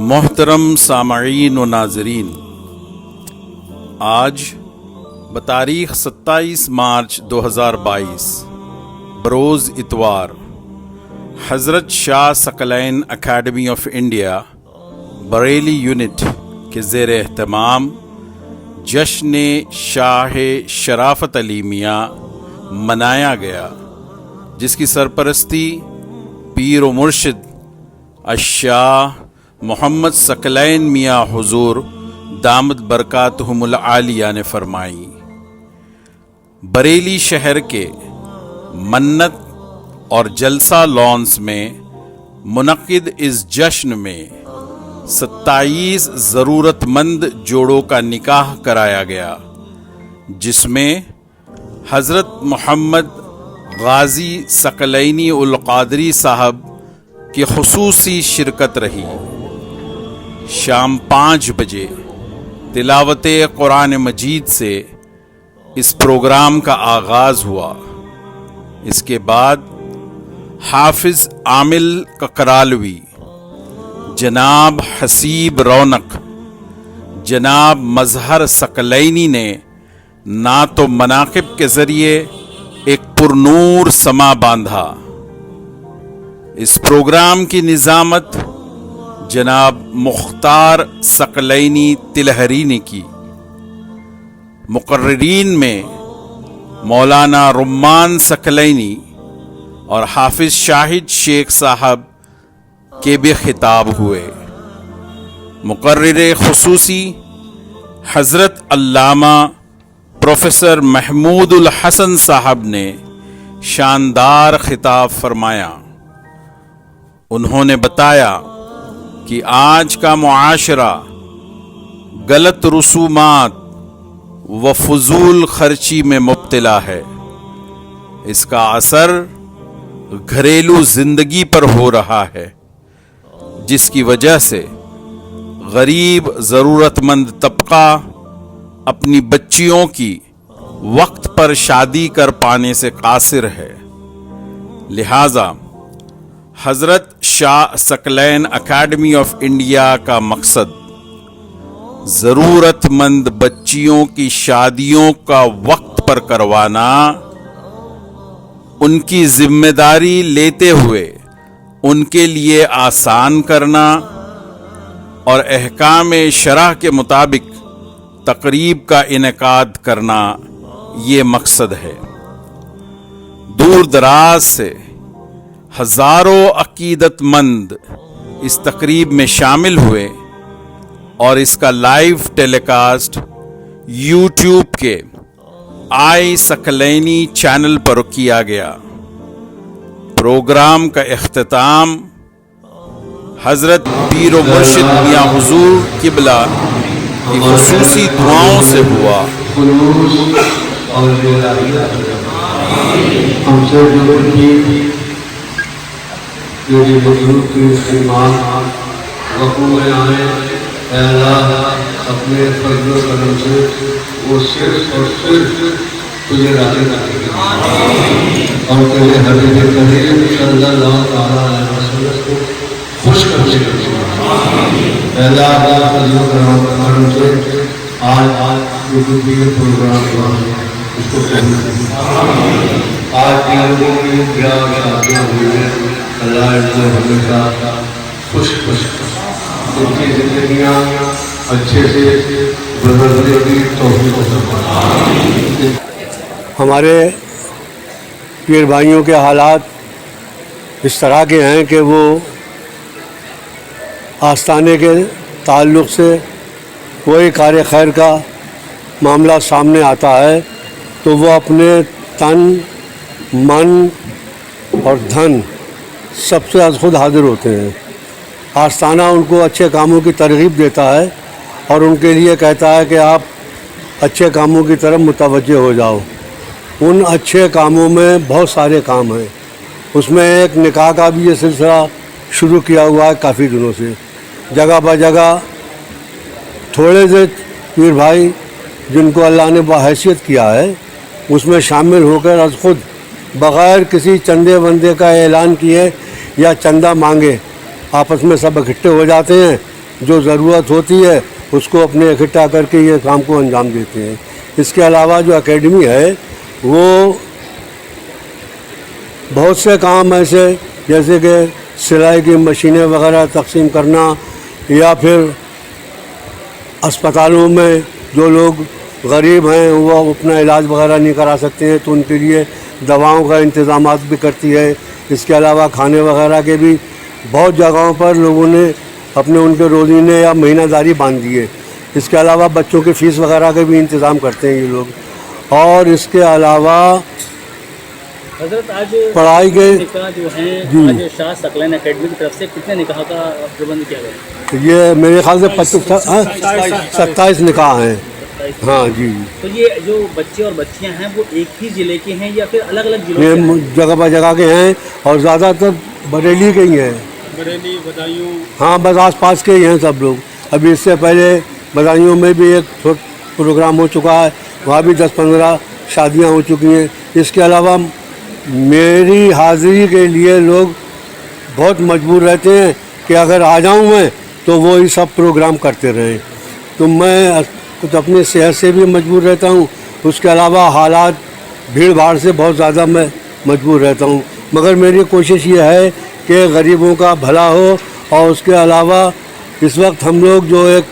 محترم سامعین و ناظرین، آج بتاریخ 27 مارچ 2022 بروز اتوار Hazrat Shah Saqlain academy of India Bareilly unit کے زیر اہتمام جشن شاہ شرافت علی میاں منایا گیا، جس کی سرپرستی پیر و مرشد الشاہ محمد ثقلین میاں حضور دامت برکاتہم العالیہ نے فرمائی۔ بریلی شہر کے منت اور جلسہ لانس میں منعقد اس جشن میں 27 ضرورت مند جوڑوں کا نکاح کرایا گیا، جس میں حضرت محمد غازی ثقلینی القادری صاحب کی خصوصی شرکت رہی۔ شام 5 بجے تلاوت قرآن مجید سے اس پروگرام کا آغاز ہوا۔ اس کے بعد حافظ عامل ککرالوی، جناب حسیب رونق، جناب مظہر ثقلینی نے نعت و مناقب کے ذریعے ایک پرنور سما باندھا۔ اس پروگرام کی نظامت جناب مختار ثقلینی تلہری نے کی۔ مقررین میں مولانا رمان ثقلینی اور حافظ شاہد شیخ صاحب کے بھی خطاب ہوئے۔ مقرر خصوصی حضرت علامہ پروفیسر محمود الحسن صاحب نے شاندار خطاب فرمایا۔ انہوں نے بتایا کہ آج کا معاشرہ غلط رسومات و فضول خرچی میں مبتلا ہے۔ اس کا اثر گھریلو زندگی پر ہو رہا ہے، جس کی وجہ سے غریب ضرورت مند طبقہ اپنی بچیوں کی وقت پر شادی کر پانے سے قاصر ہے۔ لہذا حضرت Shah Saqlain academy of India کا مقصد ضرورت مند بچیوں کی شادیوں کا وقت پر کروانا، ان کی ذمہ داری لیتے ہوئے ان کے لیے آسان کرنا اور احکام شرع کے مطابق تقریب کا انعقاد کرنا، یہ مقصد ہے۔ دور دراز سے ہزاروں عقیدت مند اس تقریب میں شامل ہوئے اور اس کا لائیو ٹیلی کاسٹ یوٹیوب کے آئی ثقلینی چینل پر کیا گیا۔ پروگرام کا اختتام حضرت پیر و مرشد میاں حضور قبلہ کی خصوصی دعاؤں سے ہوا۔ میری بزرگ کی خدمات وقوع میں آئے، اے اللہ اپنے فضل و کرم سے وہ صرف اور صرف تجھے راضی کرے اور تیرے حبیب کریم صلی اللہ تعالیٰ علیہ وسلم کو خوش کرنے اے اللہ فضل و کرم سے آج یہ پروگرام ہوا اس کو آج کے لوگوں کی پیار شادیاں ہوئی ہیں، اللہ سے ہمیشہ خوش ان کی زندگیاں اچھے سے گزرنے کی توفیق عطا۔ ہمارے پیر بھائیوں کے حالات اس طرح کے ہیں کہ وہ آستانے کے تعلق سے کوئی کار خیر کا معاملہ سامنے آتا ہے تو وہ اپنے تن، من اور دھن سب سے از خود حاضر ہوتے ہیں۔ آستانہ ان کو اچھے کاموں کی ترغیب دیتا ہے اور ان کے لیے کہتا ہے کہ آپ اچھے کاموں کی طرف متوجہ ہو جاؤ۔ ان اچھے کاموں میں بہت سارے کام ہیں، اس میں ایک نکاح کا بھی یہ سلسلہ شروع کیا ہوا ہے کافی دنوں سے۔ جگہ بہ جگہ تھوڑے سے پیر بھائی جن کو اللہ نے باحیثیت کیا ہے اس میں شامل ہو کر از خود بغیر کسی چندے وندے کا اعلان کیے یا چندہ مانگے آپس میں سب اکٹھے ہو جاتے ہیں جو ضرورت ہوتی ہے اس کو اپنے اکٹھا کر کے یہ کام کو انجام دیتے ہیں. اس کے علاوہ جو اکیڈمی ہے وہ بہت سے کام ایسے جیسے کہ سلائی کی مشینیں وغیرہ تقسیم کرنا، یا پھر اسپتالوں میں جو لوگ غریب ہیں وہ اپنا علاج وغیرہ نہیں کرا سکتے ہیں تو ان کے لیے دواؤں کا انتظامات بھی کرتی ہے. اس کے علاوہ کھانے وغیرہ کے بھی بہت جگہوں پر لوگوں نے اپنے ان کے روزینے یا مہینہ داری باندھ دی ہے. اس کے علاوہ بچوں کی فیس وغیرہ کے بھی انتظام کرتے ہیں یہ لوگ. اور اس کے علاوہ حضرت آج پڑھائی کے نکاح جو ہیں آج شاہ ثقلین اکیڈمی کی طرف سے کتنے نکاح کا پربند کیا گیا؟ یہ میرے خیال سے 27 نکاح ہیں. ہاں جی. تو یہ جو بچے اور بچیاں ہیں وہ ایک ہی ضلع کے ہیں یا پھر الگ الگ ضلعوں یہ کے ہیں؟ جگہ بہ جگہ کے ہیں اور زیادہ تر بریلی کے ہی ہیں. بریلی، بدایوں. ہاں بس آس پاس کے ہی ہیں سب لوگ. ابھی اس سے پہلے بدایوں میں بھی ایک پروگرام ہو چکا ہے، وہاں بھی 10-15 شادیاں ہو چکی ہیں. اس کے علاوہ میری حاضری کے لیے لوگ بہت مجبور رہتے ہیں کہ اگر آ جاؤں میں تو وہ یہ سب پروگرام کرتے رہیں. تو میں کچھ اپنی صحت سے بھی مجبور رہتا ہوں. اس کے علاوہ حالات بھیڑ بھاڑ سے بہت زیادہ میں مجبور رہتا ہوں. مگر میری کوشش یہ ہے کہ غریبوں کا بھلا ہو. اور اس کے علاوہ اس وقت ہم لوگ جو ایک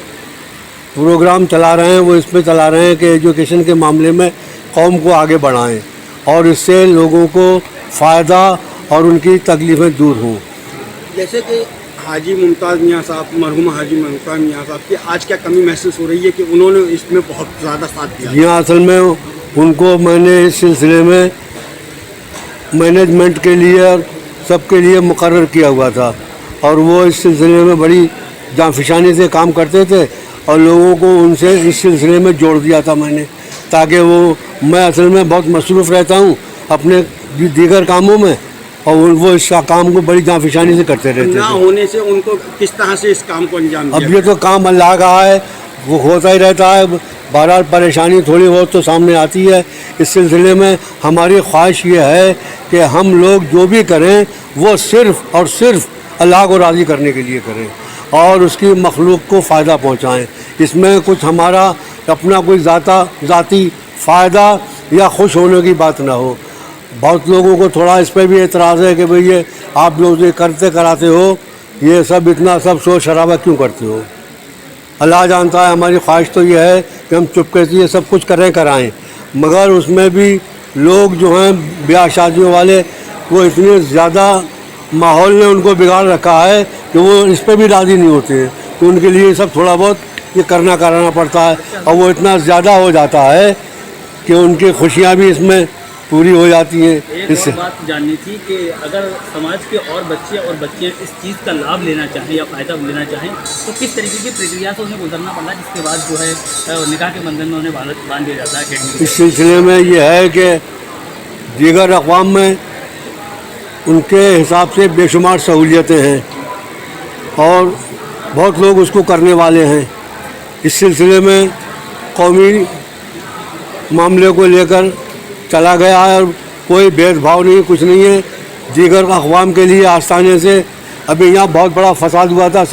پروگرام چلا رہے ہیں وہ اس پہ چلا رہے ہیں کہ ایجوکیشن کے معاملے میں قوم کو آگے بڑھائیں اور اس سے لوگوں کو فائدہ اور ان کی تکلیفیں دور ہوں. جیسے کہ حاجی ممتاز میاں صاحب، مرحوم حاجی ممتاز میاں صاحب کی آج کیا کمی محسوس ہو رہی ہے کہ انہوں نے اس میں بہت زیادہ ساتھ دیا؟ یہاں اصل میں ان کو میں نے اس سلسلے میں مینجمنٹ کے لیے اور سب کے لیے مقرر کیا ہوا تھا اور وہ اس سلسلے میں بڑی جانفشانی سے کام کرتے تھے اور لوگوں کو ان سے اس سلسلے میں جوڑ دیا تھا میں نے، تاکہ میں اصل میں بہت مصروف رہتا ہوں اپنے دیگر کاموں میں اور وہ اس کا کام کو بڑی جانفشانی سے کرتے رہتے نہ تھے. ہونے سے ان کو کس طرح سے اس کام کو انجام دیا؟ اب یہ تو کام اللہ کا ہے، وہ ہوتا ہی رہتا ہے. بہرحال پریشانی تھوڑی بہت تو سامنے آتی ہے. اس سلسلے میں ہماری خواہش یہ ہے کہ ہم لوگ جو بھی کریں وہ صرف اور صرف اللہ کو راضی کرنے کے لیے کریں اور اس کی مخلوق کو فائدہ پہنچائیں. اس میں کچھ ہمارا اپنا کوئی ذاتی فائدہ یا خوش ہونے کی بات نہ ہو. بہت لوگوں کو تھوڑا اس پہ بھی اعتراض ہے کہ بھئی یہ آپ لوگ یہ کرتے کراتے ہو، یہ سب اتنا سب شور شرابہ کیوں کرتے ہو. اللہ جانتا ہے ہماری خواہش تو یہ ہے کہ ہم چپکے سے یہ سب کچھ کرائیں، مگر اس میں بھی لوگ جو ہیں بیاہ شادیوں والے وہ اتنے زیادہ ماحول نے ان کو بگاڑ رکھا ہے کہ وہ اس پہ بھی راضی نہیں ہوتے ہیں. تو ان کے لیے سب تھوڑا بہت یہ کرانا پڑتا ہے اور وہ اتنا زیادہ ہو جاتا ہے کہ ان کی خوشیاں بھی اس میں پوری ہو جاتی ہیں. ایک اس سے اور بات جاننی تھی کہ اگر سماج کے اور بچے اور بچیاں اس چیز کا لابھ لینا چاہیں یا فائدہ لینا چاہیں تو کس طریقے کی پرکریا سے انہیں گزرنا پڑتا ہے جس کے بعد جو ہے نکاح کے بندھن میں انہیں باندھ دیا جاتا ہے اکیڈمی؟ اس سلسلے میں یہ ہے کہ دیگر اقوام میں ان کے حساب سے بے شمار سہولیتیں ہیں اور بہت لوگ اس کو کرنے والے ہیں. اس سلسلے میں قومی معاملے کو لے کر چلا گیا ہے اور کوئی بھید بھاؤ نہیں، کچھ نہیں ہے. دیگر اقوام کے لیے آستانے سے ابھی یہاں بہت بڑا فساد ہوا تھا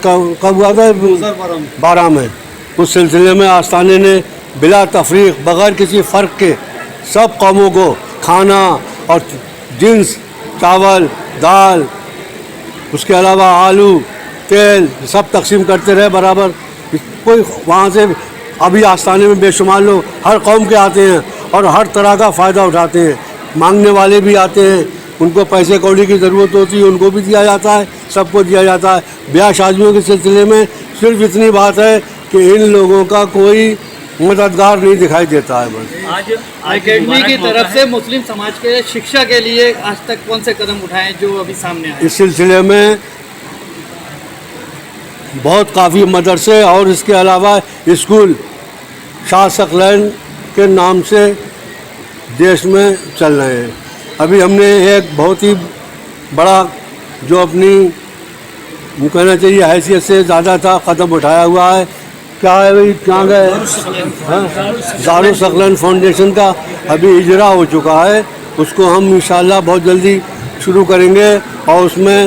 کب ہوا تھا 12 میں. اس سلسلے میں آستانے نے بلا تفریق بغیر کسی فرق کے سب قوموں کو کھانا اور جنس، چاول، دال، اس کے علاوہ آلو، تیل سب تقسیم کرتے رہے برابر. کوئی وہاں سے ابھی آستانے میں بے شمار لوگ ہر قوم کے آتے ہیں اور ہر طرح کا فائدہ اٹھاتے ہیں. مانگنے والے بھی آتے ہیں، ان کو پیسے کوڑی کی ضرورت ہوتی ہے ان کو بھی دیا جاتا ہے، سب کو دیا جاتا ہے. بیاہ شادیوں کے سلسلے میں صرف اتنی بات ہے کہ ان لوگوں کا کوئی مددگار نہیں دکھائی دیتا ہے. بس آج اکیڈمی کی طرف سے مسلم سماج کے شکشا کے لیے آج تک کون سے قدم اٹھائے جو ابھی سامنے آئے؟ اس سلسلے میں بہت کافی مدرسے اور اس کے علاوہ اسکول شاہ ثقلین کے نام سے دیش میں چل رہے ہیں. ابھی ہم نے ایک بہت ہی بڑا جو اپنی کہنا چاہیے حیثیت سے زیادہ تھا قدم اٹھایا ہوا ہے. کیا ہے بھائی کہاں گئے؟ دار الثقلین فاؤنڈیشن کا ابھی اجرا ہو چکا ہے. اس کو ہم انشاءاللہ بہت جلدی شروع کریں گے اور اس میں